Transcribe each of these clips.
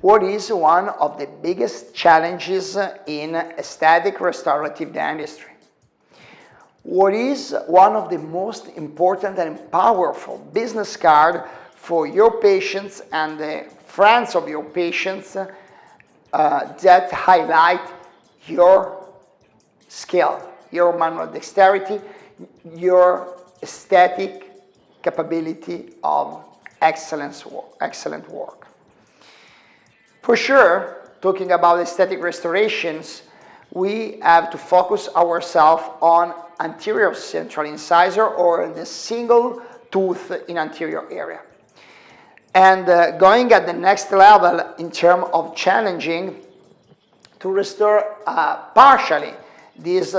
what is one of the biggest challenges in aesthetic restorative dentistry. What is one of the most important and powerful business cards for your patients and the friends of your patients that highlight your skill, your manual dexterity, your aesthetic capability of excellent work. For sure, talking about aesthetic restorations, we have to focus ourselves on anterior central incisor or the single tooth in anterior area. And going at the next level in terms of challenging to restore partially this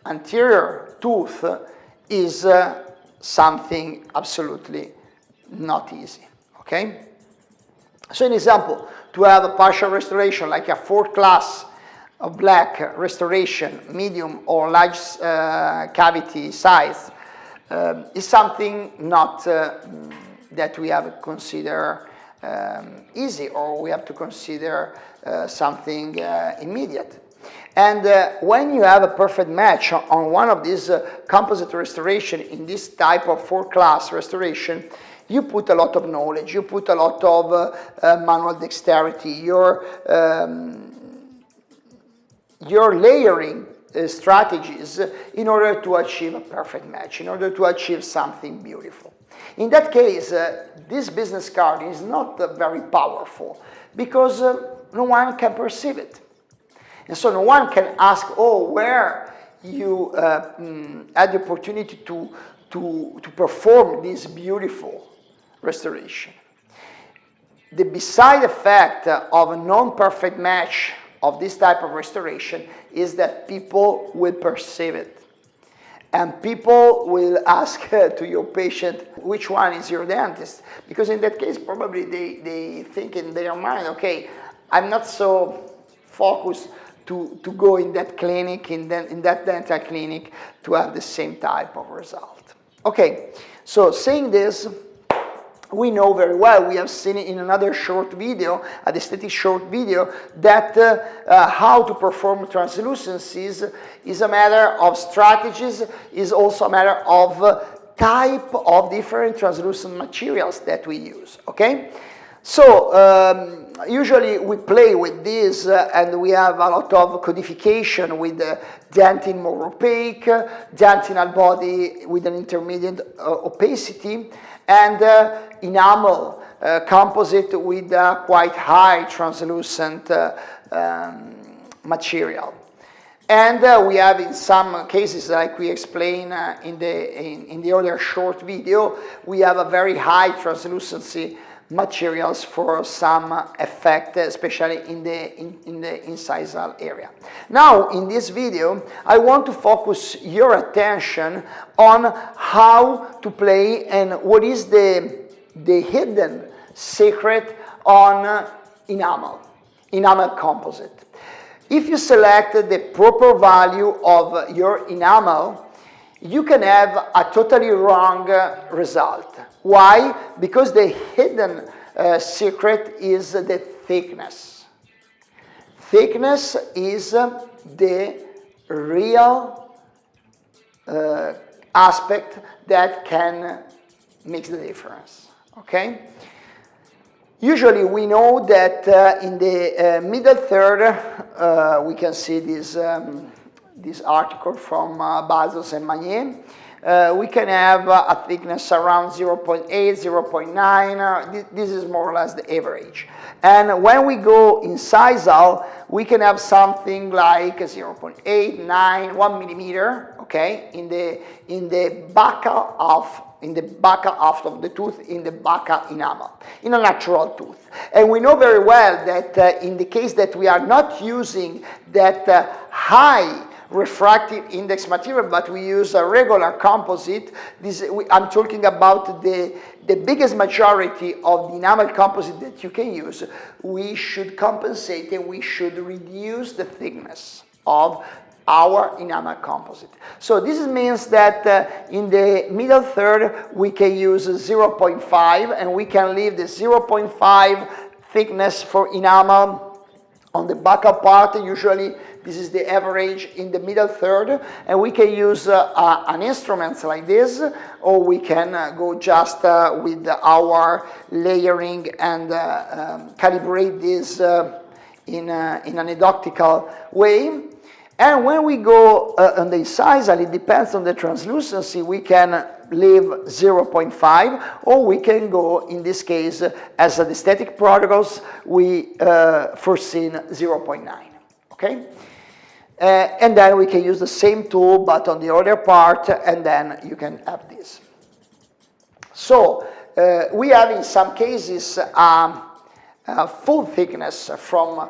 anterior tooth is something absolutely not easy, okay? So an example, to have a partial restoration like a 4th class of black restoration, medium or large cavity size, is something not that we have to consider easy, or we have to consider something immediate. And when you have a perfect match on one of these composite restoration in this type of 4th class restoration, you put a lot of knowledge, you put a lot of manual dexterity, your layering strategies in order to achieve a perfect match, in order to achieve something beautiful. In that case, this business card is not very powerful because no one can perceive it. And so no one can ask, oh, where you had the opportunity to perform this beautiful restoration. The beside effect of a non-perfect match of this type of restoration is that people will perceive it. And people will ask to your patient, which one is your dentist? Because in that case, probably they think in their mind, okay, I'm not so focused to go in that clinic, in that dental clinic, to have the same type of result. Okay, so saying this, we know very well, we have seen it in another short video, a aesthetic short video, that how to perform translucencies is a matter of strategies, is also a matter of type of different translucent materials that we use, okay? So usually we play with this and we have a lot of codification with dentin more opaque, dentinal body with an intermediate opacity, and enamel composite with quite high translucent material. And we have in some cases, like we explained in the other short video, we have a very high translucency materials for some effect, especially in the incisal area. Now, in this video, I want to focus your attention on how to play and what is the hidden secret on enamel composite. If you select the proper value of your enamel, you can have a totally wrong result. Why? Because the hidden secret is the thickness. Thickness is the real aspect that can make the difference, okay? Usually we know that in the middle third, we can see this article from Bazos and Magnier. We can have a thickness around 0.8, 0.9. This is more or less the average. And when we go incisal, we can have something like 0.8, 9, 1 millimeter, okay, in the buccal half of the tooth, in the buccal enamel, in a natural tooth. And we know very well that in the case that we are not using that high refractive index material, but we use a regular composite. I'm talking about the biggest majority of the enamel composite that you can use. We should compensate and we should reduce the thickness of our enamel composite. So this means that in the middle third we can use 0.5 and we can leave the 0.5 thickness for enamel on the buccal part. Usually this is the average in the middle third, and we can use an instrument like this, or we can go just with our layering and calibrate this in an anecdotal way. And when we go on the incisal, it depends on the translucency, we can leave 0.5, or we can go, in this case, as Adhesthetics Protocols, we foresee 0.9, okay? And then we can use the same tool, but on the other part, and then you can have this. So we have, in some cases, full thickness from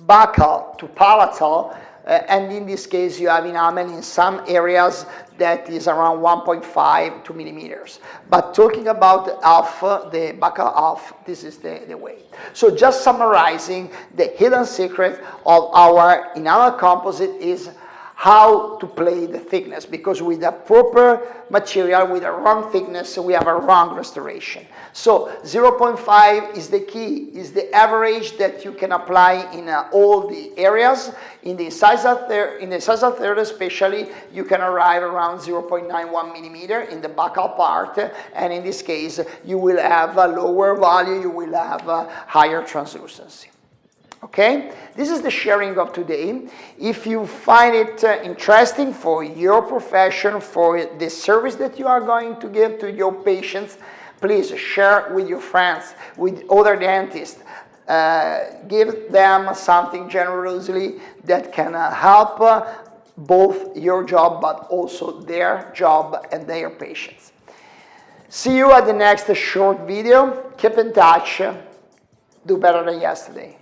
buccal to palatal, and in this case you have enamel in some areas that is around 1.5 to millimeters. But talking about half, the buccal half, this is the way. So just summarizing, the hidden secret of our enamel composite is how to play the thickness, because with a proper material, with a wrong thickness, we have a wrong restoration. So 0.5 is the key, is the average that you can apply in all the areas. In the incisal third especially, you can arrive around 0.91 millimeter in the buccal part, and in this case, you will have a lower value, you will have a higher translucency. Okay, this is the sharing of today. If you find it interesting for your profession, for the service that you are going to give to your patients, please share with your friends, with other dentists. Give them something generously that can help both your job, but also their job and their patients. See you at the next short video. Keep in touch. Do better than yesterday.